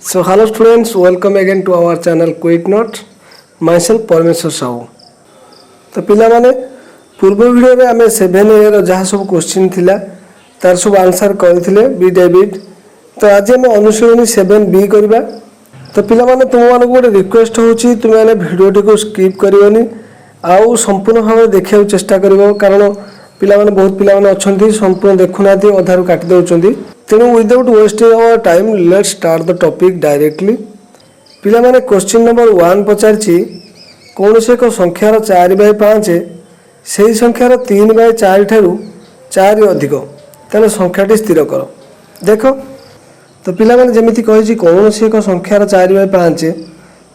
So hello students, welcome again to our channel Quick Note. Myself परमेश्वर साहू. तो पिला माने पूर्व वीडियो रे हमें 7A रो जहाँ सब क्वेश्चन थिला तार सब आंसर करथिले बी डेविड. तो आज हम अनुशीलनी 7B करबा. तो पिला माने तुम माने गोटे रिक्वेस्ट होची तुम माने वीडियो को स्किप करियोनी आउ संपूर्ण भाव देखिया चेष्टा करिवो कारण पिला माने बहुत पिला माने अछंती संपूर्ण देखुनाती अधारु काटि दउचंती. तेणु without wasting our time let's start the topic directly. पिला माने क्वेश्चन नंबर 1 पचारची कौन से एक संख्यार 4/5 से संख्यार 3/4 ठारू 4 अधिक तेणु संख्याटी स्थिर कर. देख तो पिला माने जेमिति कहिछि कौन से एक संख्यार 4/5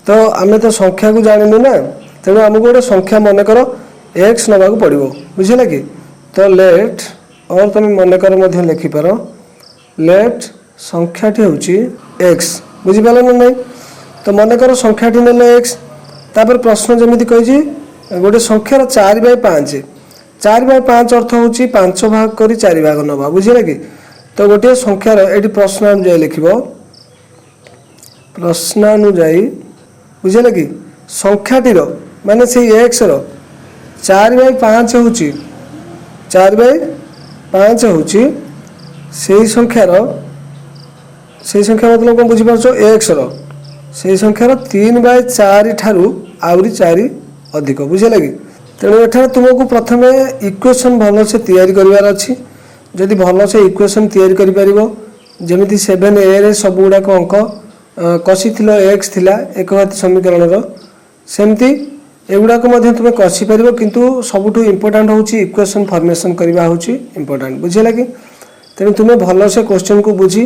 तो आमे तो संख्या को जानिनु ना तेणु हमको गोटे संख्या मन कर x नबा को पड़िबो बुझिला कि. तो लेट और तुम मन कर मध्य लिखि पारो लेट संख्याटी होची x बुझि पालो ना नहीं. तो मन कर संख्याटी नेले x तापर प्रश्न जमिति कहिछि गोटे संख्यार 4/5 4/5 अर्थ होची 5 भाग करी 4 भाग नबा बुझिला कि. तो गोटे संख्यार एटी प्रश्न अनुଯାयी लिखिबो प्रश्न अनुଯାयी बुझिला कि संख्याटीर माने से x रो 4/5 होची 4/5 होची से संख्यार से संख्या मतलब कौन बुझिपारछो x रो से संख्यार 3/4 ठारू आउरी 4 अधिक बुझिला कि. तेणु एठार तुमको प्रथमे इक्वेशन भल से तैयारी करिवार अछि. जदि भल से इक्वेशन तैयारी करि परिबो जेमिति 7A रे सब गुडा को अंक कसी थिलो x थिला एकघाती समीकरण रो सेमति एगुडा को मध्य तुम कसी परिबो किंतु सबुठु इंपोर्टेंट होची इक्वेशन फॉर्मेशन करिवा होची इंपोर्टेंट बुझिला कि. तेणु तुम भल से क्वेश्चन को बुझी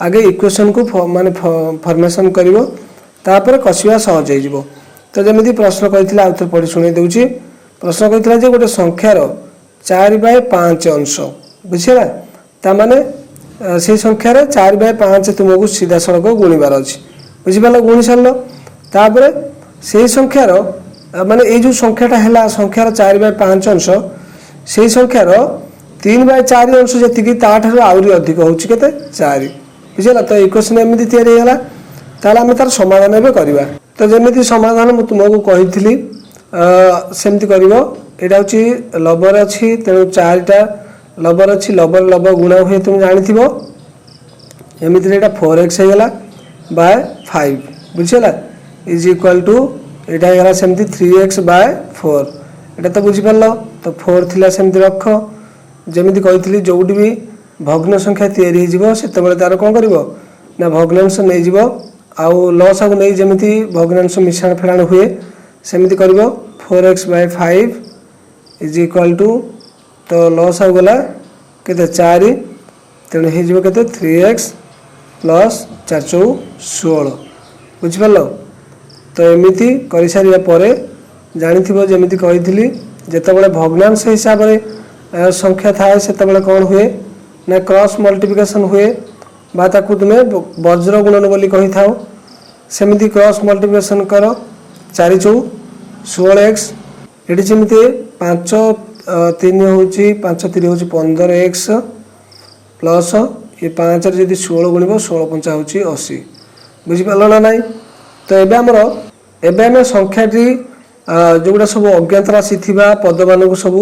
आगे इक्वेशन को माने फॉर्मेशन करिवो तापर कसिवा सहज हो जिवो. तो जेमिति प्रश्न कहितला आउथर पढि सुनै देउची. प्रश्न कहितला जे गोटे संख्यार 4/5 अंश बुझिला ता माने से संख्यार 4/5 तुमको सीधा सड़क गुणिबार अछि बुझिपालो. गुणी सारलो तापर से संख्यार माने ए जो संख्याटा हैला संख्यार 4/5 अंश से संख्यार 3/4 अंश जति ताठार आउरी अधिक होची केते 4 बुझिला. तो इक्वेशन एमिति तयारी हैला ताला हम तार समाधान एबे करबा. तो जेमिति समाधान मु तुमको कहितली सेमति करिवो. एटा होची लबर अछि तेनु 4टा लबर अछि लबर लब गुणा हुए तुम जानिथिबो एमिति एटा 4x हैगला बाय 5 बुझिला इज इक्वल टू एटा हैगला सेमति 3x/4 एटा तो बुझि परलो. तो 4 थिला सेमति रख जेमिति कहितली जोउडी भी भग्न संख्या तयारी हो जिवो सेते बेले तार कोन करिवो ना भग्नांश नै जिवो आउ लस को नै जेमिति भग्नांश मिश्रण फेडाण हुए सेमिति करिवो 4x/5 इज इक्वल टू तो लस हो गला केते 4 तेणु हे जिवो केते 3x प्लस 4 4 16 बुझि परलो. तो एमिति करि सारिया परे जानिथिबो जेमिति कहितली जेते बेले भग्नांश हिसाब रे संख्या थाए सेते बेले कोन हुए ना क्रॉस मल्टीप्लिकेशन हुए बा ताकू तुमे वज्र गुणन बोली कहि थाओ सेमिति क्रॉस मल्टीप्लिकेशन करो 4 4 16x एटी जेमिति 5 3 होची 5 3 होची 15x प्लस ये 5 रे जदी 16 गुणिबो 16 5 होची 80 बुझि पालो ना नाही. तो एबे हम संख्याटी जोगुडा सब अज्ञात राशि थिबा पद मान को सब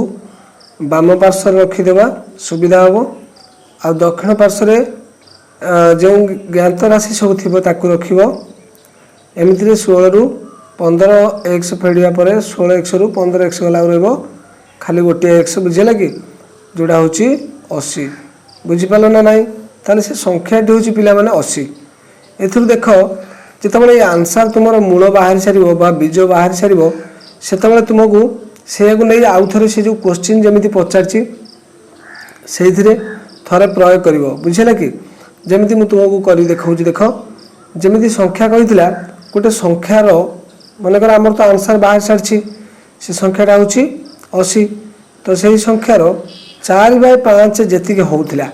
बाम पार्श्व रखि देबा सुविधा होबो आ दक्षिण पार्श्व रे जो ज्ञात राशि सब थिबो ताकू रखिबो. एमिति रे 16 रु 15x फेडिया परे 16x रु 15x गला रहबो खाली गोटे x बुझिला कि जोडा होची 80 बुझि पालो ना नाही. ताले से संख्याटी होची पिला माने 80. एथुर देखो जेतबेले आंसर तुमरो मूल बाहर सारिबो बा बीज बाहर सारिबो सेतबेले तुमको से को नै आउ थरे से जो क्वेश्चन जेमिति पचारची सेथिरे थरे प्रयोग करिवो बुझिला कि. जेमिति मु तुमको करि देखाउची देखो जेमिति संख्या कहितला गोटे संख्यार माने कर हमर तो आंसर बाहर सारची से संख्याटा होची 80. तो सही संख्यार 4/5 जेति के होउतला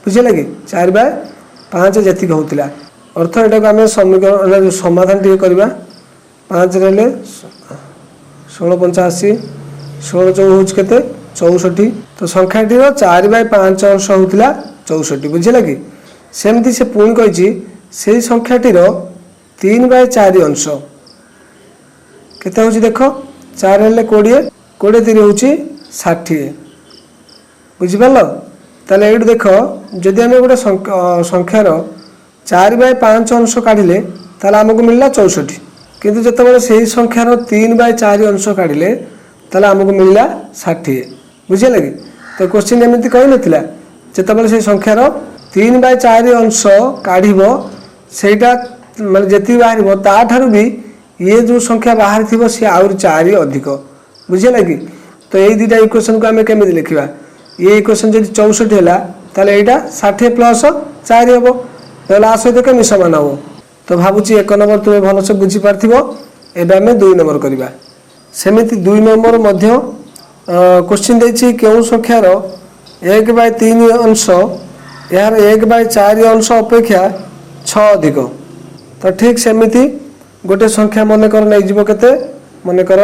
बुझिला कि 4/5 जेति के होउतला अर्थ एटा को हमें समीकरण समाधान टिके करबा 5 रहले 16 85 16 4 होच केते 64. तो संख्याटीर 4/5 अंश होउतला 64 बुझिला कि. सेमती से पुणी कही से संख्याटीर 3/4 अंश केते होची देख 4 हेले 20 20 3 होची 60 बुझी पारलो। ताले एइड देख जदि आमे गोटे संख्यार 4/5 अंश काढिले ताले हमकु मिलला 64 किंतु जतबेले सेही संख्यार 3/4 अंश काढिले ताले हमकु मिलला 60 बुझिले कि। तो क्वेश्चन एमिति कहि नथिला जतबेले से संख्यार 3/4 अंश काढिबो सेटा माने जेति बाहरिबो ता ठारु भी ये जो संख्या बाहर थिबो से आउर 4 अधिक बुझिले कि। तो एई दुटा इक्वेशन को आमे केमिति लिखिबा ये इक्वेशन जदि 64 हैला ताले एटा 60 प्लस 4 हेबो ताले आ सहित केमि समान हो। तो भाबुची 1 नंबर तुमे भलो से बुझी पारथिबो। एबे आमे 2 नंबर करिबा सेमिति 2 नंबर मध्य क्वेश्चन देछि केउ संख्यार 1/3 अंश यार 1/4 अंश अपेक्षा 6 अधिक। तो ठीक सेमिति गोटे संख्या मन कर नै जीवो केते मन कर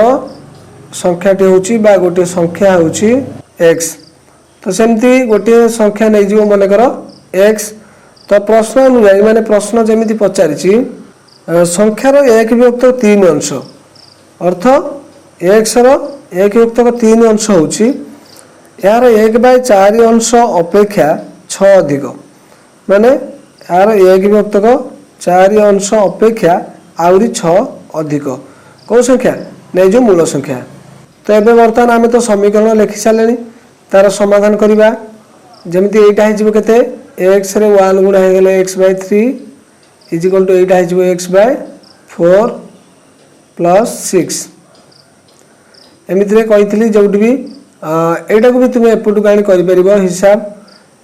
संख्याटी होची बा गोटे संख्या होची x। तो सेमती गोटे संख्या नै जीवो मन कर x। तो प्रश्न अनुयायी माने प्रश्न जेमिति पचारिछि संख्यार 1/3 अंश अर्थ x रो 1/3 अंश होची यार 1/4 अंश अपेक्षा 6 अधिक माने यार 1/4 अंश अपेक्षा आउरी 6 अधिक कौ संख्या नै जो मूल संख्या। तो एबे वर्तमान आमे तो समीकरण लिखि सालेनी तार समाधान करिबा जेमिति एटा हे जिवो केते x रे 1 गुणा हे गेले x/3 इज इक्वल टू एटा हे जिवो x/4 प्लस 6 एमिति रे कहितली जोट भी एटा को भी तुमे एपटु गाणी करि परिबो हिसाब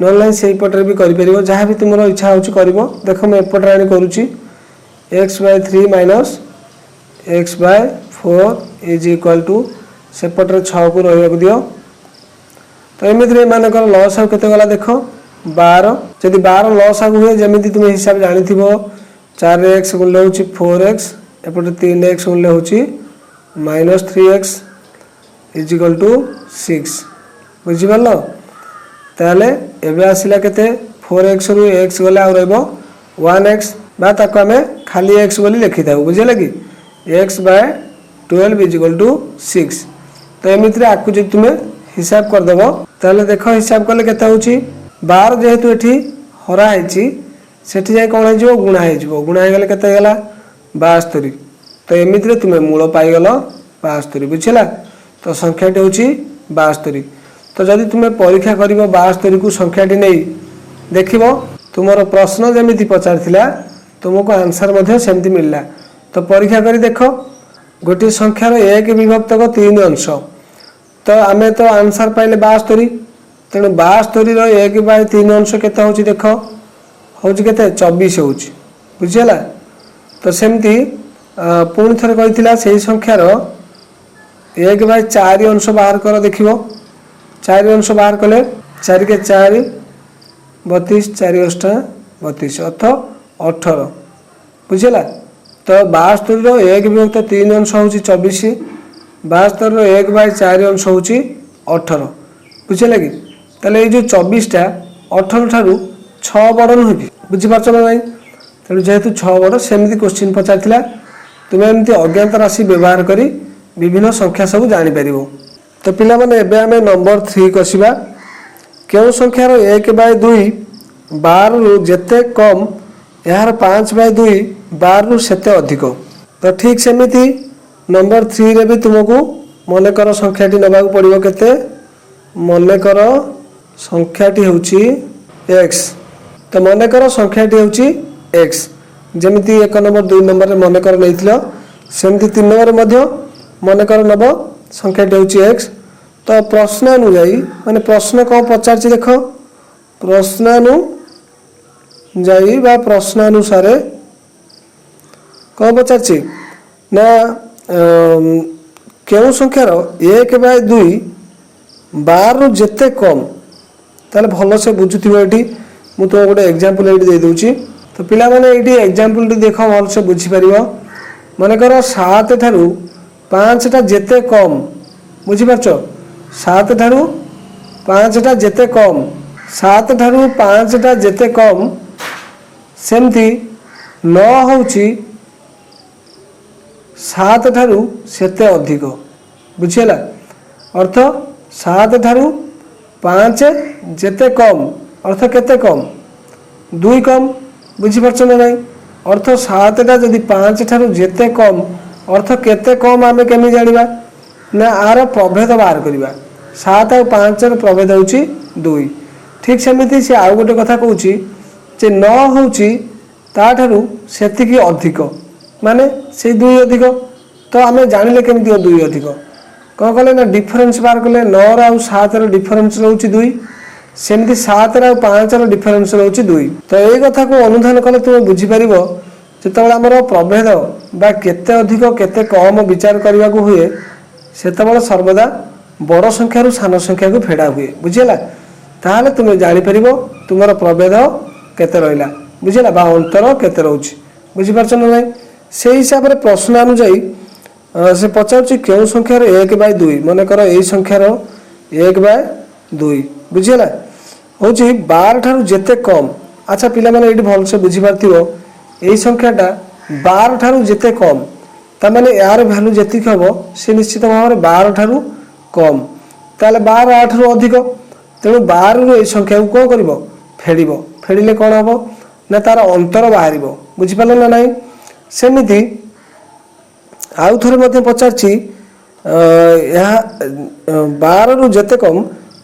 नॉनलाइन सेही पटरे भी करि परिबो जहा भी तुमरो इच्छा होची करिवो। देखो मैं एपट राणी करूची x/3 minus x/4 is equal to सेपटरे 6 को रहबा को दियो। तो एमिति रे मानकर लॉस आ केते गला देखो 12 जदि 12 लॉस आ हुए जेमिति तुमे हिसाब जानि थिबो 4x गुणले होची 4x एपटे 3x गुणले होची -3x इज इक्वल टू 6 बुझि परलो। ताले एबे आसिला केते 4x रु x गले आ रहबो 1x बा ताको हमें खाली x बोली लिखि थाउ बुझिले कि x/12 इज इक्वल टू 6। तो एमिति रे आकु जे तुमे हिसाब कर देबो ताले देखो हिसाब करले केते होची 12 जेहेतु एठी हरा हेची सेठी जाय कोन हे जो गुणा हे जो गुणा हे गेले केते गेला 72। तो एमिति रे तुमे मूल पाई गेलो 72 बुझिला। तो संख्याटी होची 72। तो जदि तुमे परीक्षा करिवो 72 को संख्याटी नै देखिवो तुमरो प्रश्न जेमिति पचारथिला तुमको आंसर मध्ये सेमति मिलला। तो परीक्षा करी देखो गोटी संख्यार 1/3 अंश तो आमे तो आंसर पाइले 72 तेणु 72 रो 1/3 अंश केते होची देखो होची केते 24 होची बुझिला। तो सेमति पुणी थरे कहिथिला सेही संख्यार 1/4 अंश बाहर कर देखिवो 4 अंश बाहर कले 4 के 4 32 4 अष्टा 32 अर्थ 18 बुझिला। तो 72 रो 1/3 अंश होची 24 72 रो 1/4 अंश होची 18 बुझिला कि। ताले ए जो 24 टा 18 ठारू 6 बड़ नहबी बुझि पाछो ना भाई। तेणु जेहेतु 6 बड़ सेमती क्वेश्चन पचारथिला तुमे एमती अज्ञात राशि व्यवहार करी विभिन्न संख्या सब जानि परिबो। तो पिला माने एबे हमें नंबर 3 कसिबा केउ संख्यार 1/2 12 रु जेते कम यार 5/2 12 रु सेते अधिक। तो ठीक सेमिति नंबर 3 रे भी तुमको मन कर संख्याटी नबाक पड़िबो केते मन कर संख्याटी होची x। तो मन कर संख्याटी होची x जेमिति 1 नंबर 2 नंबर रे मन कर नैथिलो सेमिति 3 नंबर मध्ये मन कर नबो संख्याटी होची x। तो प्रश्न अनुयायी माने प्रश्न को पचारछि देखो प्रश्न अनुयायी बा प्रश्न अनुसार को पचारछि ना केउ संख्यार 1/2 12 रु जेते कम ताले भलो से बुझुथिबो एठी मु तो गोटे एग्जांपल एठी दे दोची। तो पिला माने एठी एग्जांपल टी देखो भलो से बुझी परिबो माने कर 7 ठारू 5 टा जेते कम बुझी पाछो 7 ठारू 5 टा जेते कम 7 ठारू 5 टा जेते कम सेमती 9 ହେଉଛି 7 ଠାରୁ ସେତେ ଅଧିକ ବୁଝିହେଲା। ଅର୍ଥ 7 ଠାରୁ 5 ଯେତେ କମ୍ ଅର୍ଥ କେତେ କମ୍ 2 କମ୍ ବୁଝିପାରୁଛ ନା ନାହିଁ। ଅର୍ଥ 7ଟା ଯଦି 5 ଠାରୁ ଯେତେ କମ୍ ଅର୍ଥ କେତେ କମ୍ ଆମେ କେମିତି ଜାଣିବା ନା ଆର ପ୍ରଭେଦ ବାହାର କରିବା। 7 ଆଉ 5ର ପ୍ରଭେଦ ହେଉଛି 2। ଠିକ୍ ସେମିତି ସେ ଆଉ ଗୋଟେ କଥା କହୁଛି ଯେ 9 ହେଉଛି ତାଠାରୁ ସେତିକି ଅଧିକ ମାନେ ସେଇ 2 ଅଧିକ। ତ ଆମେ ଜାଣିଲେ କେମିତି 2 ଅଧିକ କ'ଣ କଲେ ନା ଡିଫରେନ୍ସ ବାହାର କଲେ। 9ର ଆଉ 7ର ଡିଫରେନ୍ସ ରହୁଛି 2, ସେମିତି 7ର ଆଉ 5ର ଡିଫରେନ୍ସ ରହୁଛି 2। ତ ଏଇ କଥାକୁ ଅନୁଧ୍ୟାନ କଲେ ତୁମେ ବୁଝିପାରିବ ଯେତେବେଳେ ଆମର ପ୍ରଭେଦ ବା କେତେ ଅଧିକ କେତେ କମ୍ ବିଚାର କରିବାକୁ ହୁଏ ସେତେବେଳେ ସର୍ବଦା ବଡ଼ ସଂଖ୍ୟାରୁ ସାନ ସଂଖ୍ୟାକୁ ଫେଡ଼ା ହୁଏ ବୁଝିହେଲା। ତାହେଲେ ତୁମେ ଜାଣିପାରିବ ତୁମର ପ୍ରଭେଦ କେତେ ରହିଲା ବୁଝିହେଲା ବା ଅନ୍ତର କେତେ ରହୁଛି ବୁଝିପାରୁଛ ନା ନାହିଁ। ସେଇ ହିସାବରେ ପ୍ରଶ୍ନ ଅନୁଯାୟୀ ସେ ପଚାରୁଛି କେଉଁ ସଂଖ୍ୟାର 1/2 ମନେକର ଏଇ ସଂଖ୍ୟାର 1/2 ବୁଝିହେଲା ହେଉଛି 12 ଠାରୁ ଯେତେ କମ୍। ଆଚ୍ଛା ପିଲାମାନେ ଏଇଠି ଭଲସେ ବୁଝିପାରିଥିବ ଏଇ ସଂଖ୍ୟାଟା 12 ଠାରୁ ଯେତେ କମ୍ ତାମାନେ ଏହାର ଭ୍ୟାଲୁ ଯେତିକି ହେବ ସେ ନିଶ୍ଚିତ ଭାବରେ 12 ଠାରୁ କମ୍। ତାହେଲେ 12 8ରୁ ଅଧିକ ତେଣୁ 12ରୁ ଏଇ ସଂଖ୍ୟାକୁ କ'ଣ କରିବ ଫେଡ଼ିବ। ଫେଡ଼ିଲେ କ'ଣ ହେବ ନା ତାର ଅନ୍ତର ବାହାରିବ ବୁଝିପାରିଲ ନା ନାହିଁ। ସେମିତି ଆଉ ଥରେ ମଧ୍ୟ ପଚାରିଛି ଏହା 12ରୁ ଯେତେ କମ୍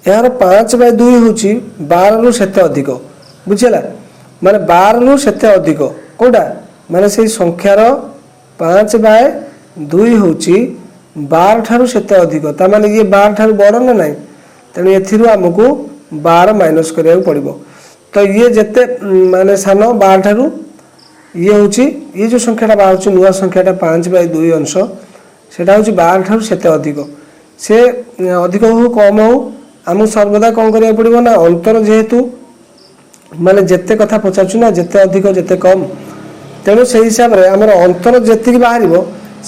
ଏହାର 5/2 ହେଉଛି 12ରୁ ସେତେ ଅଧିକ ବୁଝିହେଲା। ମାନେ 12ରୁ ସେତେ ଅଧିକ କେଉଁଟା ମାନେ ସେଇ ସଂଖ୍ୟାର 5/2 ହେଉଛି 12 ଠାରୁ ସେତେ ଅଧିକ। ତାମାନେ ଇଏ 12 ଠାରୁ ବଡ଼ ନା ନାହିଁ ତେଣୁ ଏଥିରୁ ଆମକୁ 12 ମାଇନସ୍ କରିବାକୁ ପଡ଼ିବ। ତ ଇଏ ଯେତେ ମାନେ ସାନ 12 ଠାରୁ ଇଏ ହେଉଛି ଇଏ ଯେଉଁ ସଂଖ୍ୟାଟା ବାହାରୁଛି ନୂଆ ସଂଖ୍ୟାଟା 5/2 ଅଂଶ ସେଇଟା ହେଉଛି 12 ଠାରୁ ସେତେ ଅଧିକ। ସେ ଅଧିକ ହେଉ କମ୍ ହେଉ ଆମକୁ ସର୍ବଦା କ'ଣ କରିବାକୁ ପଡ଼ିବ ନା ଅନ୍ତର ଯେହେତୁ ମାନେ ଯେତେ କଥା ପଚାରୁଛୁ ନା ଯେତେ ଅଧିକ ଯେତେ କମ୍ ତେଣୁ ସେଇ ହିସାବରେ ଆମର ଅନ୍ତର ଯେତିକି ବାହାରିବ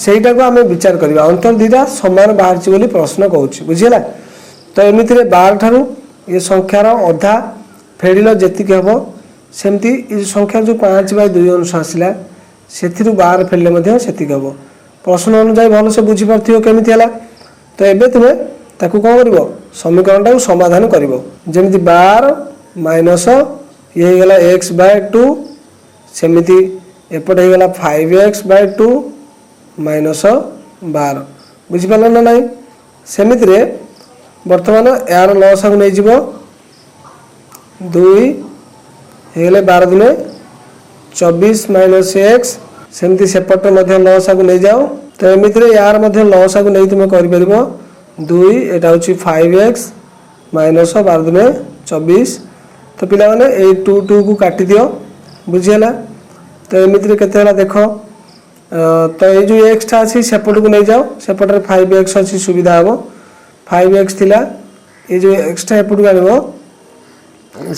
ସେଇଟାକୁ ଆମେ ବିଚାର କରିବା। ଅନ୍ତର ଦୁଇଟା ସମାନ ବାହାରିଛି ବୋଲି ପ୍ରଶ୍ନ କହୁଛି ବୁଝିହେଲା। ତ ଏମିତିରେ 12 ଠାରୁ ଏ ସଂଖ୍ୟାର ଅଧା ଫେଡ଼ିଲ ଯେତିକି ହେବ ସେମିତି ଏ ସଂଖ୍ୟାର ଯେଉଁ 5/2 ଅଂଶ ଆସିଲା ସେଥିରୁ 12 ଫେଡ଼ିଲେ ମଧ୍ୟ ସେତିକି ହେବ। ପ୍ରଶ୍ନ ଅନୁଯାୟୀ ଭଲସେ ବୁଝିପାରୁଥିବ କେମିତି ହେଲା। ତ ଏବେ ତୁମେ ତାକୁ କ'ଣ କରିବ ସମୀକରଣଟାକୁ ସମାଧାନ କରିବ। ଯେମିତି 12 ମାଇନସ୍ ଇଏ ହେଇଗଲା x/2 ସେମିତି ଏପଟେ ହେଇଗଲା 5x/2 ମାଇନସ୍ 12 ବୁଝିପାରିଲ ନା ନାହିଁ। ସେମିତିରେ ବର୍ତ୍ତମାନ ଏହାର ଲସାଗୁ ନେଇଯିବ 2 ହେଇଗଲେ 12 ଦୁନେ 24 ମାଇନସ୍ x ସେମିତି ସେପଟେ ମଧ୍ୟ ଲସାଗୁ ନେଇଯାଅ। ତ ଏମିତିରେ ୟାର ମଧ୍ୟ ଲସାଗୁ ନେଇ ତୁମେ କରିପାରିବ 2 ଏଇଟା ହେଉଛି 5x ମାଇନସ୍ 12 ଦୁନେ 24। ତ ପିଲାମାନେ ଏଇ 2କୁ କାଟିଦିଅ ବୁଝିହେଲା। ତ ଏମିତିରେ କେତେ ହେଲା ଦେଖ ତ ଏଇ ଯେଉଁ ଏକ୍ସଟା ଅଛି ସେପଟକୁ ନେଇଯାଅ ସେପଟରେ 5x ଅଛି ସୁବିଧା ହେବ। 5x ଥିଲା ଏଇ ଯେଉଁ ଏକ୍ସଟା ଏପଟକୁ ଆଣିବ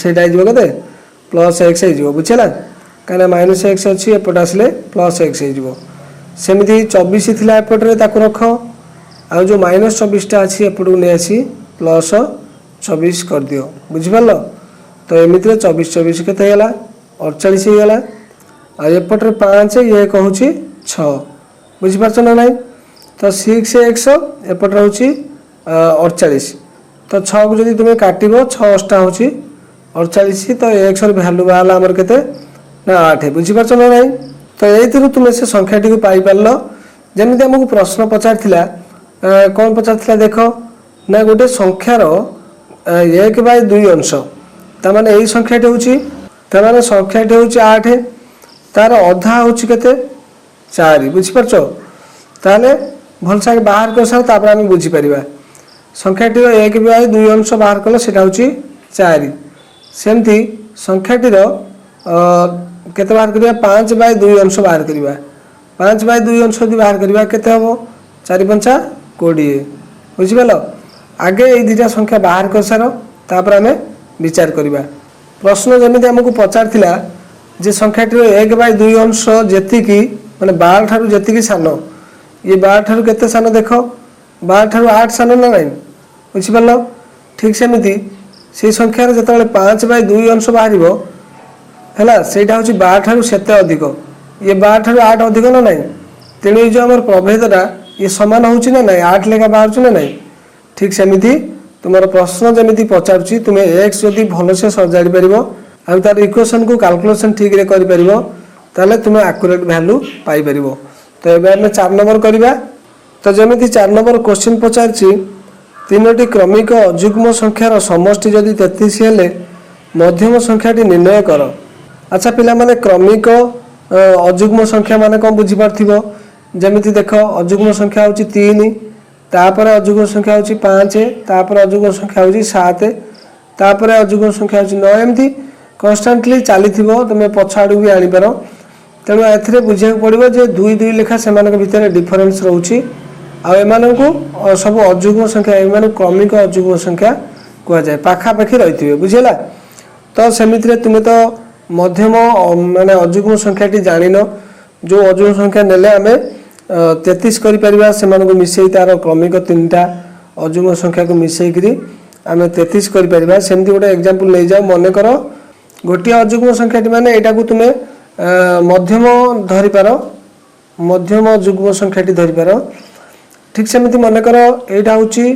ସେଇଟା ହେଇଯିବ କେତେ +x ହେଇଯିବ ବୁଝିହେଲା। କାହିଁକିନା -x ଅଛି ଏପଟେ ଆସିଲେ +x ହେଇଯିବ। ସେମିତି 24 ଥିଲା ଏପଟରେ ତାକୁ ରଖ ଆଉ ଯେଉଁ -24ଟା ଅଛି ଏପଟକୁ ନେଇ ଆସି +24 କରିଦିଅ ବୁଝିପାରିଲ। ତ ଏମିତିରେ 24 କେତେ ହେଇଗଲା 48 ହେଇଗଲା। ଆଉ ଏପଟରେ 5 ଇଏ କହୁଛି 6 ବୁଝିପାରୁଛ ନା ନାହିଁ। ତ 6x ଏପଟରେ ହେଉଛି 48 ତ 6କୁ ଯଦି ତୁମେ କାଟିବ 6 ହେଉଛି 48 ତ xର ଭ୍ୟାଲୁ ବାହାରିଲା ଆମର କେତେ ନା 8 ବୁଝିପାରୁଛ ନା ନାହିଁ। ତ ଏଇଥିରୁ ତୁମେ ସେ ସଂଖ୍ୟାଟିକୁ ପାଇପାରିଲ। ଯେମିତି ଆମକୁ ପ୍ରଶ୍ନ ପଚାରିଥିଲା କ'ଣ ପଚାରିଥିଲା ଦେଖ ନା ଗୋଟେ ସଂଖ୍ୟାର 1/2 ଅଂଶ ତାମାନେ ଏଇ ସଂଖ୍ୟାଟି ହେଉଛି ତାମାନେ ସଂଖ୍ୟାଟି ହେଉଛି 8 ତାର ଅଧା ହେଉଛି କେତେ 4 ବୁଝିପାରୁଛ। ତାହେଲେ ଭଲସେ ଆଗେ ବାହାର କରିସାର ତାପରେ ଆମେ ବୁଝିପାରିବା। ସଂଖ୍ୟାଟିର 1/2 ଅଂଶ ବାହାର କଲେ ସେଇଟା ହେଉଛି 4। ସେମିତି ସଂଖ୍ୟାଟିର କେତେ ବାହାର କରିବା 5/2 ଅଂଶ ବାହାର କରିବା। 5/2 ଅଂଶ ଯଦି ବାହାର କରିବା କେତେ ହେବ 4×5 20 ବୁଝିପାରିଲ। ଆଗେ ଏଇ ଦୁଇଟା ସଂଖ୍ୟା ବାହାର କରିସାର ତାପରେ ଆମେ ବିଚାର କରିବା। ପ୍ରଶ୍ନ ଯେମିତି ଆମକୁ ପଚାରିଥିଲା ଯେ ସଂଖ୍ୟାଟିର 1/2 ଅଂଶ ଯେତିକି ମାନେ 12 ଠାରୁ ଯେତିକି ସାନ ଇଏ 12 ଠାରୁ କେତେ ସାନ ଦେଖ 12 ଠାରୁ 8 ସାନ ନା ନାହିଁ ବୁଝିପାରିଲ। ଠିକ୍ ସେମିତି ସେଇ ସଂଖ୍ୟାର ଯେତେବେଳେ 5/2 ଅଂଶ ବାହାରିବ ହେଲା ସେଇଟା ହେଉଛି 12 ଠାରୁ ସେତେ ଅଧିକ ये 12 ठाରୁ 8 अधिक ना नहीं तेणु ये जो आम प्रभेदटा ये सामान होची ना नहीं 8 लेखा बाहर ना नहीं ठीक सेमिति तुम प्रश्न जमी पचार तुम्हें एक्स जदि भलसे सजाड़ी पार आ तार इक्वेशन को कैलकुलेशन ठीक रे करि परिबो ताले तुम्हें एक्यूरेट वैल्यू पाई परिबो। तो एबे हम 4 नंबर करबा। तो जमी 4 नंबर क्वेश्चन पचार तीनोटी क्रमिक अजुग्म संख्यार समष्टि जदि 33 हेले मध्यम संख्याटी निर्णय कर। अच्छा पिला माने क्रमिक अजुग्म संख्या माने कौन बुझी पार्थिबो जमिति देख अजुग्म संख्या होची 3 तापर अजुग्म संख्या होची 5 तापर अजुग्म संख्या होची 7 तापर अजुग्म संख्या होची 9 एमती कन्स्टांटली चलीथिबो तुम पछाडू भी आनी पारो। तेणु एथिरे बुझे पड़िबो जे 2 लेखा सेमानक भितर डिफरेंस रहउची आ एमानकु सब अजुग्म संख्या एमानक क्रमिक अजुग्म संख्या कह जाए पाखापाखि रही बुझेला। तो सेमिति तुम तो मध्यम माने अजुग्म संख्याटी जानिन जो अजुग्म संख्या नेले आमे 33 करि परिबा सेमानकु मिसेई तार क्रमिक 3टा अजुग्म संख्या को मिसेई करी आमे 33 करि परिबा। सेमति गोटे एग्जांपल ले जाओ मने करो गोटे अजुग्म संख्याटी माने एटा को तुमे मध्यम धरि पारो मध्यम अजुग्म संख्याटी धरि पारो ठीक सेमति मने करो एटा होची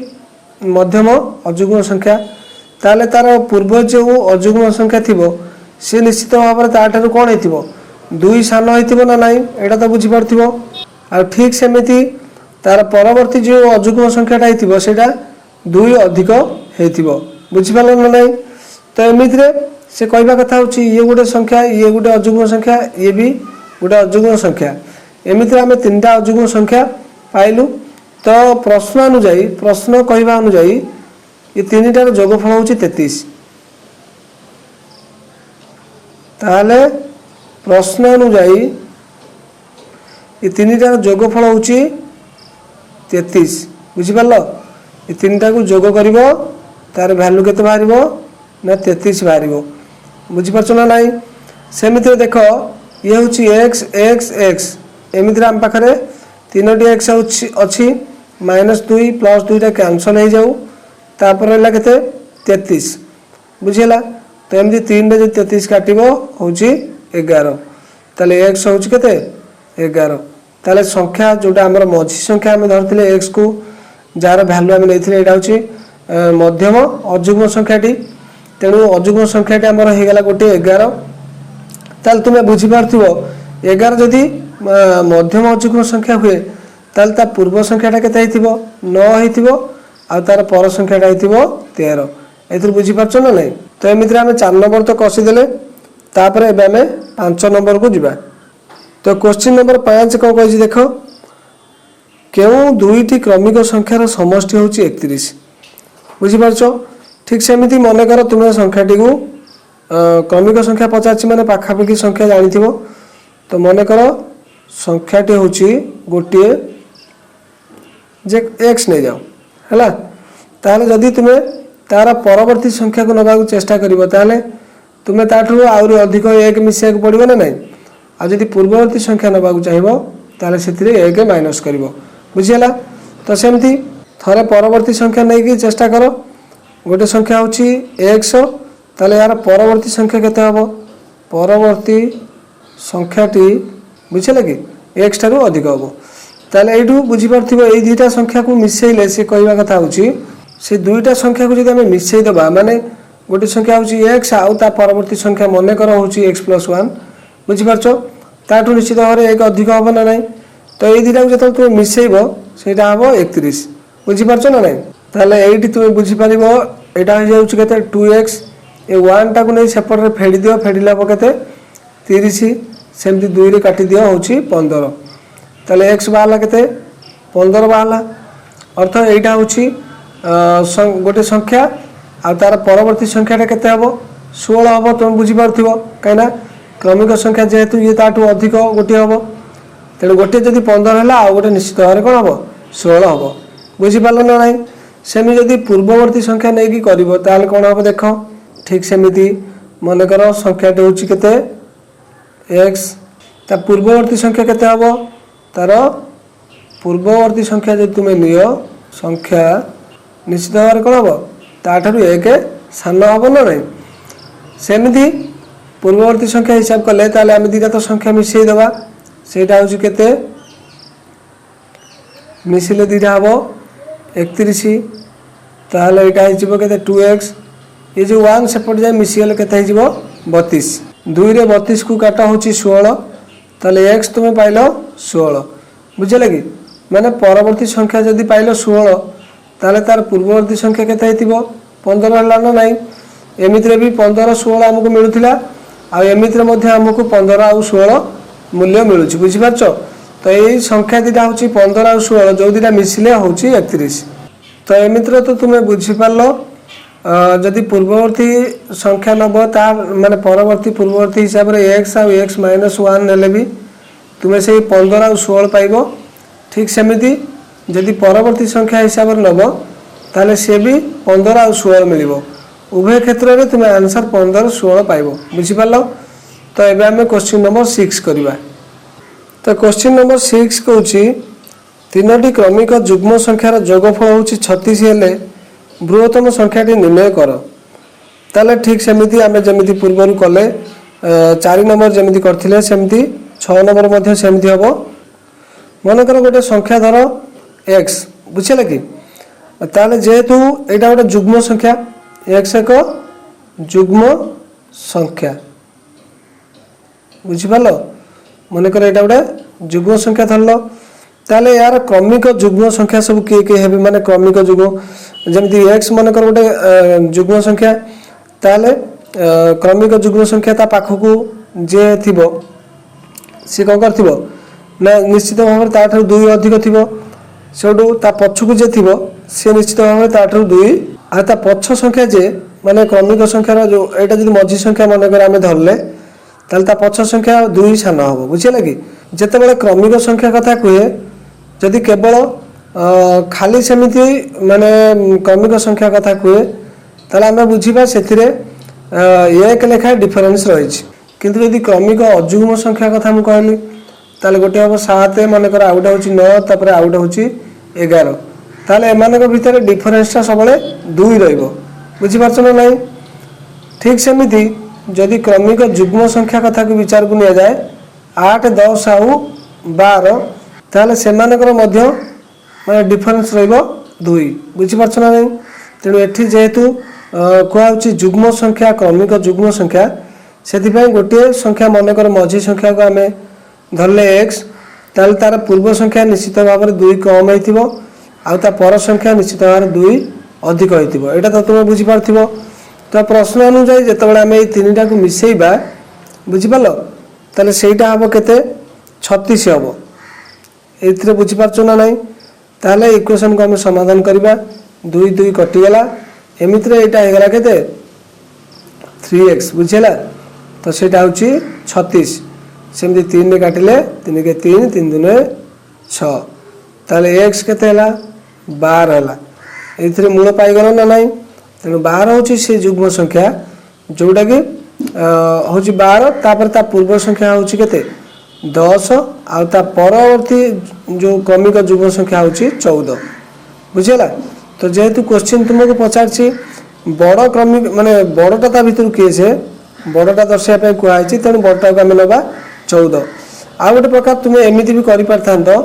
मध्यम अजुग्म संख्या ताले तार पूर्व जो अजुग्म संख्या थिबो से निश्चित भाव में ताठार कौन हो 2 सान हो ना नाई एटा तो बुझी पार्थिबो आ ठीक सेमिति तार परवर्ती जो अजुग्म संख्याटा होइथिबो सेटा 2 अधिक होइथिबो बुझी पारल ना नाई। तो एमितिरे से कहबा कथा होची ये गोटे संख्या ये गोटे अजुग्म संख्या ये भी गोटे अजुग्म संख्या एमितिरे आमे 3टा अजुग्म संख्या पाइलु। तो प्रश्न अनुଯାयी प्रश्न कहबा अनुযাयी ये 3टार जोगफल होची 33 ताले प्रश्न अनुଯାयी ये 3टार जोगफल होची 33 बुझी पारलो ये 3टा को जोग करिवो तार वैल्यू केते बाहरिवो ना 33 बाहरिवो बुझी पारछो ना नाही। सेमिति देखो ये होची x x x एमिति हम पाखरे 3टी x अछि -2 + 2 टा कैंसल हो जाऊ तापर रहला केते 33 बुझिला। तो एमती 3 रे 33 काटिबो होची 11 ताले x होची केते 11 ताले संख्या जोटा हमर मझी संख्या हम धरथिले x को जार वैल्यू हम लेथिले एटा होची मध्यम अजुग्म संख्याटी तेणु अजुग्म संख्याटी हमर हे गेला गोटे 11 ताले तुमे बुझी पारथिबो 11 जदी मध्यम अजुग्म संख्या हुए ताले ता पूर्व संख्याटा केते हेतिबो 9 हेतिबो आ तार पर संख्याटा हेतिबो 13 एथुर बुझी पारछो ना नहीं। तो एमिति आम 4 नंबर तो कसी देले तापर एबे आम 5 नंबर को जिबा। तो क्वेश्चन नंबर 5 कौन कहि देख केउ 2टी क्रमिक संख्यार समष्टि होची 31 बुझी पारछो ठीक सेमिति मने कर तुम संख्याटी को क्रमिक संख्या पचार माने पाखापाखि संख्या जानिथिबो। तो मने कर संख्याटी होची गोटे जे x नहीं जाओ हैला ताले जदि तुमे तार परवर्ती संख्या को नगा चेष्टा करिवो ताले तुमे ताठु आउरी अधिक 1 मिसिया पड़िबो ना नहीं आ जदि पूर्ववर्ती संख्या नबा चाहिबो ताले सेतिरे 1 माइनस करिवो बुझियला। तो सेमती थरे परवर्ती संख्या नै कि चेष्टा करो गोटे संख्या होची x ताले यार परवर्ती संख्या केते हबो परवर्ती संख्याटी बुझियला कि x ठारू अधिक हबो ताले एठू बुझी पारथिबो ए दुईटा संख्या को मिसेइले से कहबा कथा होची से दुईटा संख्या को जदि हम मिसेइ दबा माने गोटे संख्या होची x आउ ता परवर्ती संख्या मने कर होची x + 1 बुझी पारछो ताठू निश्चित भाव 1 अधिक हबो ना नहीं। तो ए दुईटा को जत तुम मिसेइबो सेटा हबो 31 बुझी पारछो ना नहीं। ताले एठी तुम बुझी पारिबो एटा हो जाउची केते 2x ए 1 टा को नै सेपट रे फेडी दियो फेडिला पकेते 30 सेमती 2 रे काटी दियो होची 15 ताले x बाहला केते 15 बाहला अर्थ एटा होची गोटे संख्या आ तार परवर्ती संख्याटा केते हबो 16 हबो तुम बुझी पारथिबो काइना क्रमिक संख्या जेहेतु ये ताठू अधिक गोटे हबो तेणु गोटे जदि 15 हला आ गोटे निश्चित भाव कोन हबो 16 हबो बुझी पारल ना नाही। सेमि जदि पूर्ववर्ती संख्या नै कि करबो ताले कोन हबो देखो ठीक सेमिति मन करो संख्याटी होची केते x ता पूर्ववर्ती संख्या केते हबो तार पूर्ववर्ती संख्या जदि तुम नियो संख्या निश्चित भाव कौन हम ताठू 1 सान हम ना नहीं। सेमती पूर्ववर्ती संख्या हिसाब कले ताले आम 2टा तो संख्या मिसेई दबा ସେଇଟା ହେଉଛି କେତେ ମିଶିଲେ ଦୁଇଟା ହେବ 31 ତାହେଲେ ଏଇଟା ହେଇଯିବ କେତେ 2x ये जो 1 सेपट जाए मिसीगले केते हो 32 2 रे 32 को काटा होची 16 ताले x तुम पाइल 16 बुझले कि माने परवर्ती संख्या जदि पाइल 16 ताले तार पूर्ववर्ती संख्या केते हेतिबो 15 हला ना नाही एमितिरे भी 15 16 हमको मिलुथिला आ एमितिरे मध्ये हमको 15 आ 16 मूल्य मिलुची बुझि पारछो तो यही संख्या दिटा होची 15 आ 16 जो दिटा मिसिले होची 31 तो एमितिरे तो तुमे बुझि पारलो जदि पूर्ववर्ती संख्या नब तार माने परवर्ती पूर्ववर्ती हिसाब रे x आ x - 1 नेले भी तुमे से 15 आ 16 पाइबो ठीक सेमिति जदि परवर्ती संख्या हिसाब रे नब ताले से भी 15 आ 16 मिलिबो उभय क्षेत्र रे तुमे आंसर 15 16 पाइबो बुझि पारलो तो एबे हमें क्वेश्चन नंबर 6 करबा तो क्वेश्चन नंबर 6 कहूची तीनोटी क्रमिक युग्म संख्यार जोगफल होची 36 हेले बृहत्तम संख्याटी निर्णय कर ताले ठीक सेमिति आमे जेमिति पूर्वरु कले 4 नंबर जेमिति करथिले सेमिति 6 नंबर मध्ये सेमिति हबो मनकर गोटे संख्या धर x बुझले कि ताले जेहेतु एटा गोटे युग्म संख्या x एक युग्म संख्या बुझि पालो मनकर एटा गोटे युग्म संख्या धरलो ताले यार क्रमिक युग्म संख्या सब के हेबे माने क्रमिक युग्म जेमति x मनकर गोटे युग्म संख्या ताले क्रमिक युग्म संख्या ता पाखकू जे थिबो से कोन करथिबो ना निश्चित भाव ता ठार 2 अधिक थिबो सेडू ता पछकू जे थिबो से निश्चित भाव ता ठार 2 आ ता पछ संख्या जे माने क्रमिक संख्यार जो एटा जदि मझी संख्या मनकर आमे धरले ताले ता पछ संख्या 2 सान हबो बुझिले कि जते बेले क्रमिक संख्या कथा कहे जदि केवल खाली सेमिति माने क्रमिक संख्या कथा कहे ताले आमे बुझिबा सेथिरे एक लेखा डिफरेंस रहिछि किंतु यदि क्रमिक अजुग्म संख्या कथा मु कहली ताले गोटे हम 7 मानकर आउटा होछि 9 तापर आउटा होछि 11 ताले एमानक भितर डिफरेंसटा सबले 2 रहइबो बुझि पारछ ना नाही ठीक सेमिति जदि क्रमिक युग्म संख्या कथा को विचार को निया जाए 8 10 आउ 12 ताले सेमानकर मध्य माने डिफरेंस रहइबो 2 बुझि पारछ ना नाही तेनु एठी जेहेतु कोआ होछि युग्म संख्या क्रमिक युग्म संख्या सेति पय गोटे संख्या मानकर मझी संख्या को हमें धरले x ताल तार पूर्व संख्या निश्चित भाव में 2 कम होइतिबो आ ता पर संख्या निश्चित भाव में 2 अधिक होइतिबो एटा तो तुम बुझि पारथिबो तो प्रश्न अनुसार जेतबेला हमें ए तीनटा को मिसेइबा बुझि पालो ताले सेटा हबो केते 36 हबो एथिरे बुझि पारछो ना नाही ताले इक्वेशन को हम समाधान करबा 2 2 कटि गेला एमित्रे एटा हेगला केते 3x बुझिला तो सेटा होची 36 सेमती 3 रे काटिले 3 के 3 3 दुने 6 ताले x केते हला 12 हला एथिरे मूल पाई गलो ना नाही तेनु 12 होची से युग्म संख्या जोटा कि होची 12 तापर ता पूर्व संख्या होची केते 10 आ ता परवर्ती जो क्रमिक युग्म संख्या होची 14 बुझिला तो जेहेतु क्वेश्चन तुमको पचारछि बड़ क्रमिक माने बड़टा ता भीतर के से बड़टा दर्शाया पे कुआ छि तेनु बड़टा को हम लेबा 14 आ गोटे प्रकार तुमे एमिति भी करि परथांतो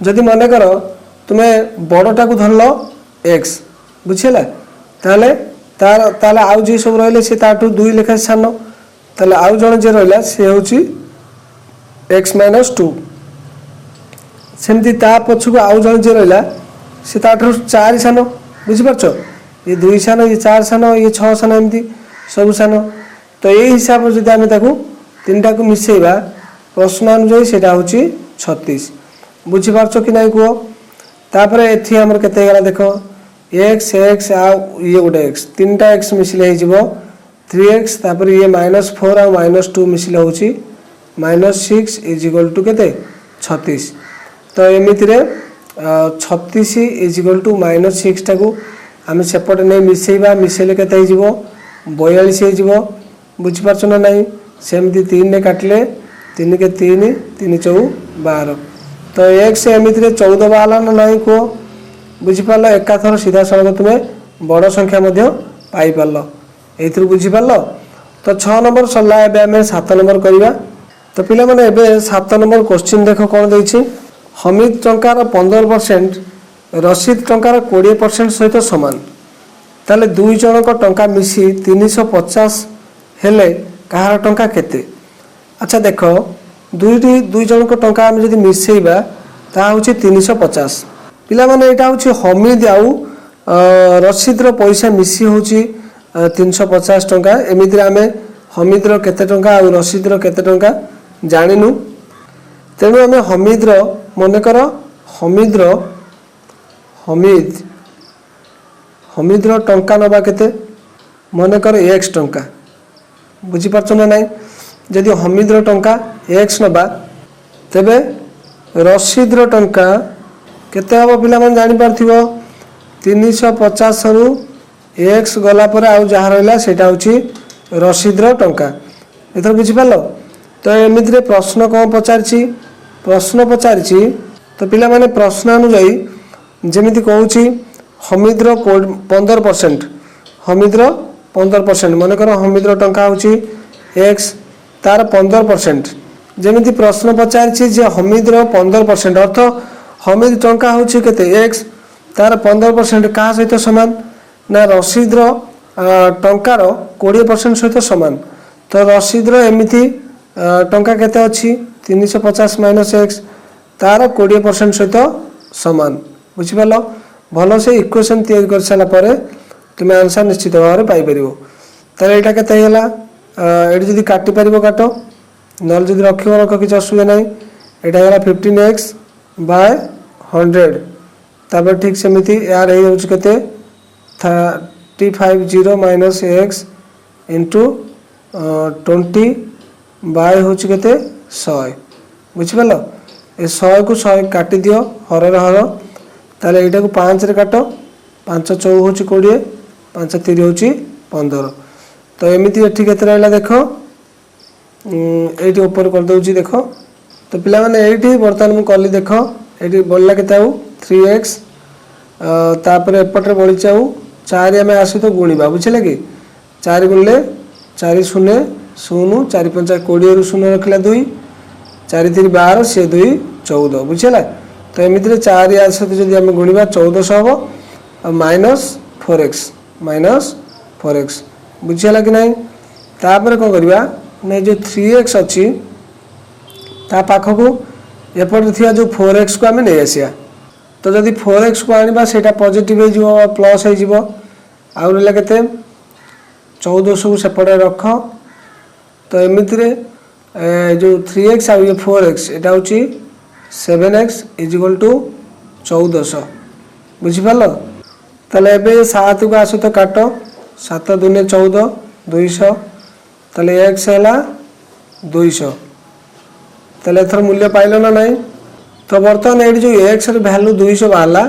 जदि माने करो तुमे बड़टा को धरलो x बुझिला ताले ताले आउ जे सब रहले से ताटू 2 लेखा सानो ताले आउ जण जे रहला से होची x - 2 सेमती ता पछको आउ जण जे रहला से ताटू 4 सानो बुझि परछो ये 2 सानो ये 4 सानो ये 6 सानो एमती सब सानो तो ए हिसाब जदि हम ताकू तीनटा को मिसेइबा प्रश्न अनुसार सेटा होची 36 बुझि पारछो कि नाही को तापरे एथि हमर केते गला देखो x x आ ये गोटे x तीनटा x मिसिले हे जिवो 3x तापरे ये -4 आ -2 मिसिले होची -6 = केते 36 तो एमिति रे 36 = -6 टा को हम सेपट नै मिसेइबा मिसेले केते हे जिवो 42 हे जिवो बुझि पारछो ना नाही सेमती 3 ने काटले 3 के 3 3 4 12 तो x एमिति रे 14 वाला ना नाही को बुझि पारलो एका थर सीधा सड़क तुमे बड़ संख्या मध्य पाई पारलो एथि बुझि पारलो तो 6 नंबर सरला एबे हमें 7 नंबर करबा तो पिला माने एबे 7 नंबर क्वेश्चन देखो कौन देछि हमिद टंकार 15% रसीद टंकार 20% सहित समान ताले दुई जनक टंका मिसी 350 हेले कहार टंका केते। अच्छा देख दुई जनक टंका आम जदि मिसेइबा ता होछि 350 पिला माने एटा होछि हमिद आउ रसीद रो पैसा मिसी होछि 350 टंका एमिति आमे हमिद रो केते टंका आउ रसीद रो केते टंका जानिनु तेणु आमे हमिद रो मने कर हमिद रो टंका नबा केते मने कर x टंका बुझी परछ ना नाही जदि हमिद रो टंका x नबा तेबे रसीद रो टंका केते हबो पिला मन जानि पारथिबो 350 रु x गला पर आउ जहा रहला सेटा होची रसीद रो टंका एथर बुझी पालो। तो एमिति रे प्रश्न कौन पचारिछि तो पिला माने प्रश्न अनुଯାयी जेमिति कहूछि हमिद रो 15% हमिद रो 15% मन कर हमिद रो टंका होछि x तार 15% जेमिति प्रश्न पचारिछि जे हमिद रो 15% अर्थ हमिद टंका होछि केते x तार 15% का सहित समान ना रसीद रो टंका रो 20% सहित समान। तो रसीद रो एमिति टंका केते अछि 350 माइनस x तार 20% सहित समान बुझी पालो। भलो से इक्वेशन तैयार कर साला परे तुम आंसर निश्चित भाव में पाई परिबो। ताले एटा केते हैला एडी जदी काटी परिबो काटो नल जदी रखिबो रख किछ असुविधा नाही एटा हैला 15x बाय 100 तापर ठीक सेमिति यार हे होछ केते 350 माइनस x इनटू 20 बाय होछ केते 100 बुझी पालो ए 100 को 100 काटी दियो हर हर ताले एटा को 5 रे काटो 5 4 होछ 20 5 3 होछ 15 तो एमिति एठी केते रहला देखो एठी ऊपर कर दउची देखो। तो पिला माने एठी बर्तन मु कली देखो एठी बोलला केते आउ 3x तापर एपटरे बळी चाउ 4 हमें आसी तो गुणीबा बुझले कि 4 गुणले 4 शून्य 0 4 5 20 रु 0 रखला 2 4 3 12 से 2 14 बुझला। तो एमिति रे 4 या सहित जदि हम गुणीबा 1400 हबो माइनस 4x बुझला कि नहीं। तापर को करबा नै जो 3x अछि ता पाखकू एपट थिया जो 4x को हमें नै आसिया तो जदि 4x को आनिबा सेटा पॉजिटिव हे जिवो प्लस हे जिवो आ रहला केते 1400 को सेपटे रख। तो एमिति रे जो 3x आ ये 4x एटा होची 7x इक्वल टू 1400 बुझी पालो। ताले एबे 7 को आसो तो काटो 7 दुने 14 200 ताले x हैला 200 ताले एथर मूल्य पाइलो ना नहीं। तो बर्तमान एडी जो x र वैल्यू 200 बाला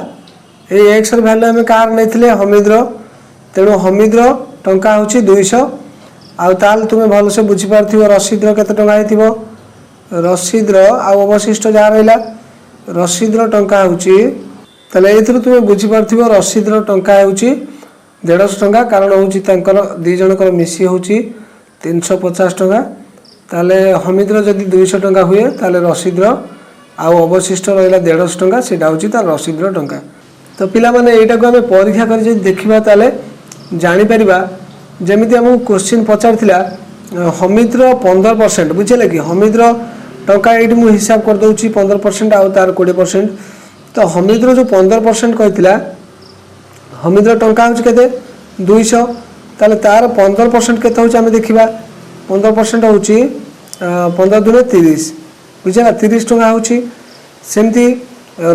ए x र वैल्यू हमें कार नैथिले हमिद रो तेणु हमिद रो टंका होची 200 आउ ताल तुमे भल से बुझी पारथिबो रसीद रो केते टंका हेतिबो रसीद रो आ अवशिष्ट जा रहला रसीद रो टंका होची ताले एथरो तुमे बुझी पारथिबो रसीद रो टंका होची 150 टंका कारण होची तांकर दी जनकर मिसी होची 350 टंका ताले हमिद रो जदी 200 टंका हुए ताले रसीद रो आ अवशिष्ट रहला 150 टंका सेटा होची तार रसीद रो टंका। तो पिला माने एटा को हमें परीक्षा कर जे देखिबा ताले जानि परिबा जेमिति हम क्वेश्चन पचारथिला हमिद रो 15% बुझले कि हमिद रो टंका एठी मु हिसाब कर दउची 15% आ तार 20%। तो हमिद रो जो 15% कहथिला हमिद रो टंका होची केते 200 ताले तार 15% केते होची हमें देखिबा 15% होची 15 दुने 30 बुझला 30 टंका होची सेमती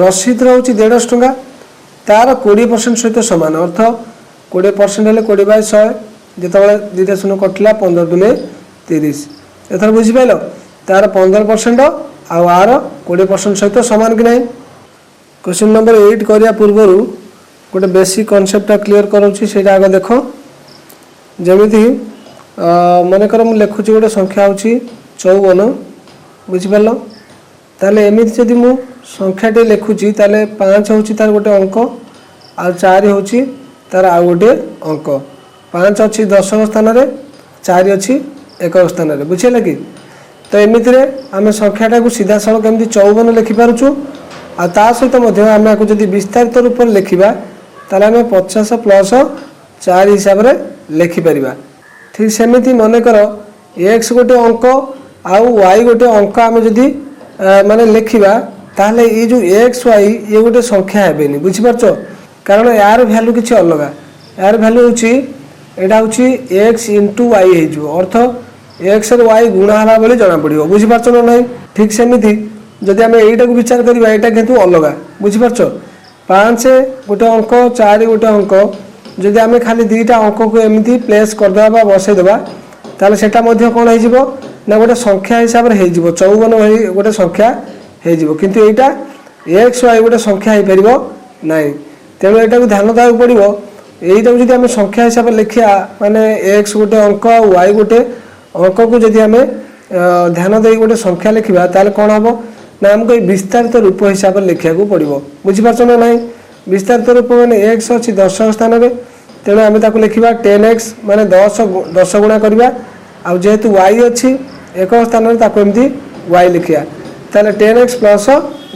रसीद रो होची 150 टंका तार 20% सहित समान अर्थ 20% हेले 20 बाय 100 जेतबेले दुटा शून्य कटला 15 दुने 30 एथर बुझी पाइलो तार 15% आ आर 20% सहित समान कि नहीं। क्वेश्चन नंबर 8 करिया पूर्वरु गोटे बेसिक कांसेप्ट क्लियर करूची सेटा आगे देखो जेमिति मन कर मु लिखुची गोटे संख्या होची 54 बुझी पालो ताले एमिति जदि मु संख्या टे लिखुची ताले 5 होची तार गोटे अंक आ 4 होची तार आ गोटे अंक 5 अछि 10 स्थान रे 4 अछि 1 स्थान रे बुझिले कि तो एमती आम संख्याटा को सीधा सड़क एमती 54 लिखिपारुचु आ ता सहित आम आपको जब विस्तारित रूप में लिखा ताले आम 50 प्लस 4 हिसाब से लिखिपर। ठीक सेमती मनकर एक्स गोटे अंक आउ वाई गोटे अंक आम जदि माने लिखा ताहले ये जो एक्स वाई ये गोटे संख्या हेबेनी बुझीपारछ कारण यार भैल्यू किसी अलग यार भैल्यू हूँ एक्स इंटू वाई हो अर्थ एक्स वाई गुणा है बोली जना पड़ो बुझीपारछ ना ना। ठीक सेमती जदि आम यहीटा को विचार करवा यहाँ कितु अलग बुझीपारछ 5 गोटे अंक 4 गोटे अंक जदि आम खाली दुईटा अंक को एमती प्लेस करदे बसईदेवा ताले सेटा कौन हो ना गोटे संख्या हिसाब से हो 54 गोटे संख्या हो किंतु एटा एक्स वाई गोटे संख्या हो पार ना तेणु यहाँ ध्यान देवाक पड़ो यहीटा को आम संख्या हिसाब से लिखा माने एक्स गोटे अंक वाई गोटे अंक को जदि आम ध्यान दे गोटे संख्या लिखा ताले कौन हम ना आमको विस्तारित रूप हिसाब से लिखा पड़ो बुझीपारछ ना ना। विस्तारित रूप माने एक्स अच्छी 10 स्थान में तेणु आम लिखा 10x माने 10 गुणा करवा आउ जेहेतु y अच्छी एक स्थान में एमती y लिखा ताले 10x प्लस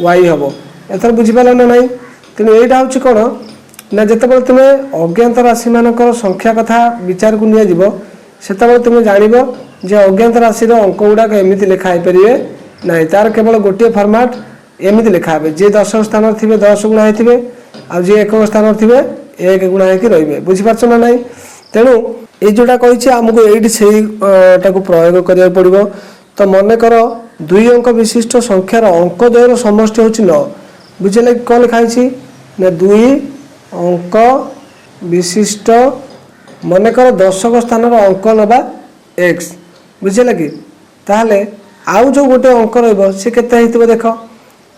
y हम एथर बुझीपार ना ना। तेणु यहाँ हूँ कौन ना जिते तुम्हें अज्ञात राशि मान संख्या कथा विचार को निया से तुम्हें जान जे अज्ञात राशि अंक गुड़ाक एमती लिखाई पारे ना तार केवल गोटे फर्माट एमती लिखा हे जे 10 स्थान थे 10 गुणा होते आज एक स्थान थे 1 गुणा होकर रे बुझीपारछ ना ना। तेणु ये जोटा कही आमको ये प्रयोग करा पड़ो। तो मनकर 2 अंक विशिष्ट संख्यार अंक द्वयर समष्टि हूँ 9 बुझे कौन लिखाई ना 2 अंक विशिष्ट मनकर 10 स्थान अंक नवा x बुझे कि ताहले आउ जो गोटे अंक रे के देख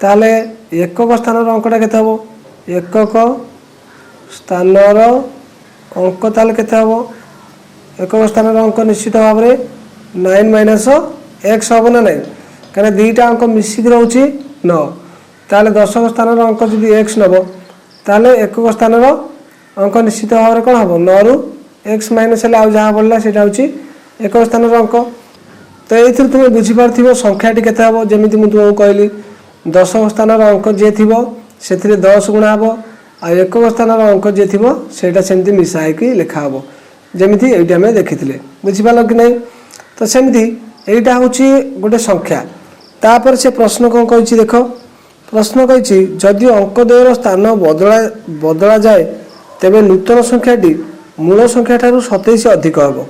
ताहले एकक स्थान अंकटा के एकक स्थान अंक ताहले के एकक स्थान अंक निश्चित भाव में 9 माइनस एक्स हम ना ना कहीं दुईटा अंक मिसिक रोचे 9 ताहले 10 स्थान अंक जब एक्स नब ताहले एकक स्थान अंक निश्चित भाव में कौन हम 9 रु एक्स माइनस आउ जहाँ बढ़ला से एक स्थान अंक। तो ये तुम्हें बुझीपार संख्याटी के जमी मुझे तुमको कहली 10 स्थान अंक जी थी से 10 गुणा हम आ एक स्थान अंक जी थी से मिसाई लिखा हम जमी ये आम देखी बुझीपार कि नहीं। तो सेमती यहाँ हूँ गोटे संख्या तापर से प्रश्न कौन कही देख प्रश्न कही जदि अंक द्वयर स्थान बदला जाए तेबे नूतन संख्याटी मूल संख्या ठारू 27 अधिक हम।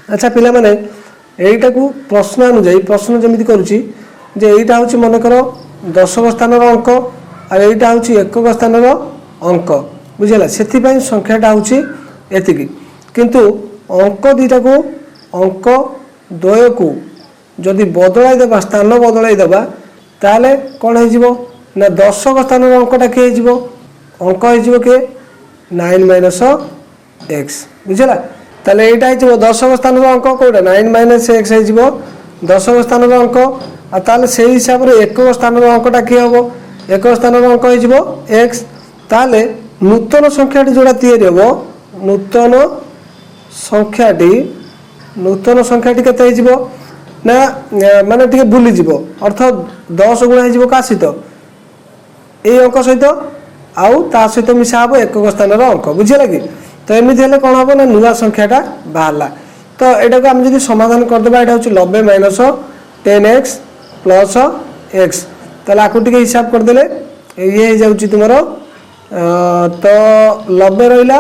अच्छा पिला माने एटा को प्रश्न अनुଯାयी प्रश्न जमी करुच्ची जे एटा हूँ मनकर 10 स्थान अंक और एटा हूँ एकक स्थान अंक बुझेगा से संख्याटा हूँ एतिकी किंतु अंक दुईटा को अंक द्वय को जदि बदलाई देबा स्थान बदलाई देबा ताले कौन हो ना 10 स्थान अंकटा किए अंक हो किए 9 माइनस एक्स बुझेगा ताले एटा हो 10 स्थान अंक कौटा 9 माइनस एक्स हो 10 स्थान अंक आले से हिसाब से एक स्थान अंकटा किए हम एक स्थान अंक हो एक्स ताले नूतन संख्याटी जोड़ा तैयारी हम नूतन संख्याटी केते ना माने टे बुलीज अर्थ 10 गुणा हो क्या सहित ये अंक सहित आउ ता सहित मिसा हम एक स्थान अंक बुझेगा कि। तो एमती हेल्ले कौन हम ना नुआ संख्याटा बाहरला। तो यहाँ को आम जब समाधान करदे यहाँ हूँ 90 माइनस 10x प्लस एक्स ताले आपको टे हिसाब करदे ये हो तुम तो 90 रहा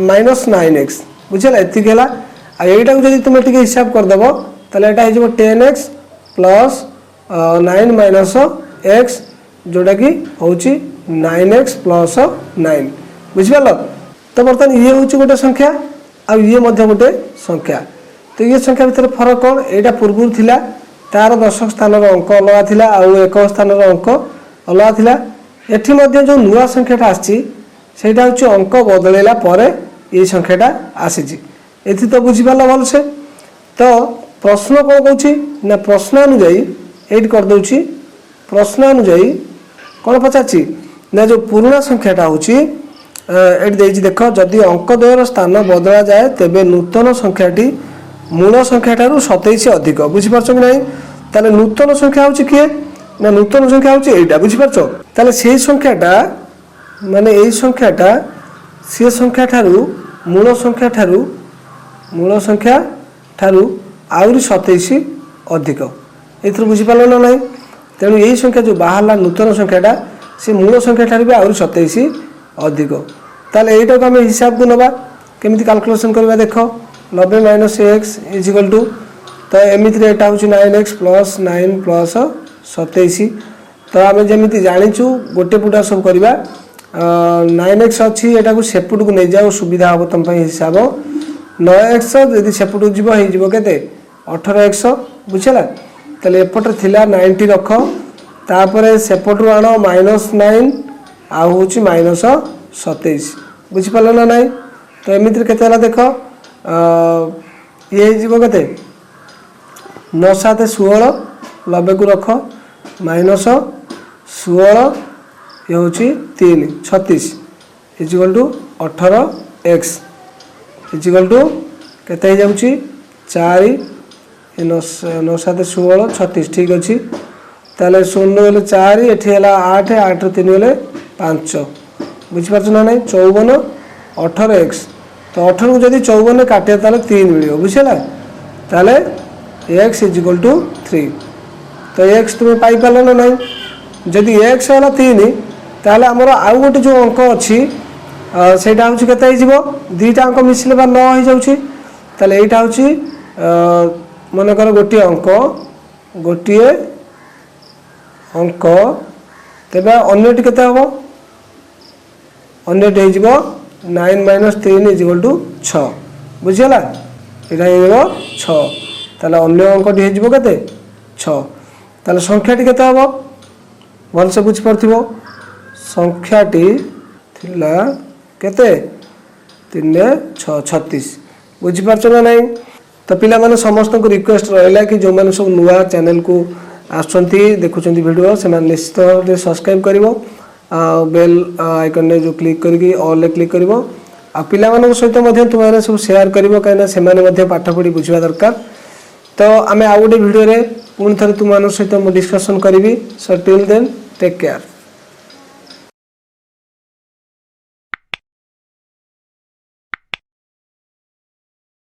माइनस 9x बुझेगा एतिक है। यहीटा को जब तुम टे हिसाब करदेव ताले यहाँ हो 10x प्लस 9 माइनस एक्स जोटा कि हूँ 9x प्लस 9 बुझिपाल। तो बर्तमान ये हूँ गोटे संख्या आ ये गोटे संख्या। तो ये संख्या भितर फरक कौन यहाँ पूर्व थिला तार 10 स्थान अंक अलग थिला आउ एक स्थान अंक अलग थिला एठी मध्य जो नुआ संख्याटा आसीटा हूँ अंक बदलैला परे ये संख्याटा आसी एथि तो बुझिपाल भल से। तो प्रश्न कौन कौन ना प्रश्न अनुଯାयी ये करदे प्रश्न अनुଯାयी कौन पचार ना जो पुराना संख्याटा हूँ ये देख जदि अंक द्वयर स्थान बदला जाए तेबे नूतन संख्याटी मूल संख्या ठारू 27 अधिक बुझिपारछ कि नहीं ताले नूतन संख्या होची किए ना नूतन संख्या होची एटा बुझिपारछ ताले सेही संख्याटा माने एई संख्याटा से संख्या ठारू मूल संख्या ठारू आउरी 27 अधिक एथर बुझिपारल ना नहीं तेणु यही संख्या जो बाहरला नूतन संख्याटा से मूल संख्या ठारू भी आउरी 27 अधिक ताले एटा को हम हिसाब को नबा केमिति कैलकुलेशन करबा देखो 90 minus X is equal to तो एमिति रे एटा होची 9x प्लस 9 प्लस 27 तो आम जमी जाचु गोटे पुटा सब करवा 9x अच्छी एटा को सेपुट को नहीं जाओ सुविधा हम तुम हिसाब 9x यदि सेपुट जीव के 18x बुझला ताले एपटे थिला 90 रख तापर सेपटू आण -9 आउ हूँ -27 बुझिपाल ना नाई तो एमिति केते देख ये जीव के 9 7 16 90 को रख -16 ये हूँ 3 36 is equal to 18x is equal to केते जाउची 4 9 7 16 36 ठीक अच्छी ताले 0 बेले 4 एठी हला 8 8 3 बेले 5 बुझिपारछ ना नहीं 54 18x तो 18 को जदि 54 काटे ताले 3 मिलियो बुझला ताले x इजिकल टू 3 तो x तुम पाई पाल ना नहीं जदि x हला 3 ताले हमर आउ गोटे जो अंक अच्छी सेटा हूँ केते दुईटा अंक मिसले 9 हो जाउची ताले एटा हूँ मन कर गोटे अंक तेबे अन्यटी केते हबो अन्यटी हो 9 माइनस 3 इजिकल टू 6 बुझिला एटा हो 6 ताले अन्य अंकटी हो केते 6 ताले संख्याटी केते हबो भल से बुझ परथिबो संख्याटी थिला केते 3 6 36 बुझि पारछ ना नहीं तो पिला माने समस्त को रिक्वेस्ट रहला कि जो माने सब नुआ चैनल को आछंती देखुचंती वीडियो से माने निश्चित सब्सक्राइब करिवो बेल आइकन ने जो क्लिक करके ऑल ले क्लिक करिवो आ पिला माने सहित मध्ये तुमाने सब शेयर करिवो काइना से माने मध्ये पाठ पढी बुझिबा दरकार तो आमे आ गोटे वीडियो रे पुन थरे तुमानो सहित मो डिस्कशन करिवि so till then take care.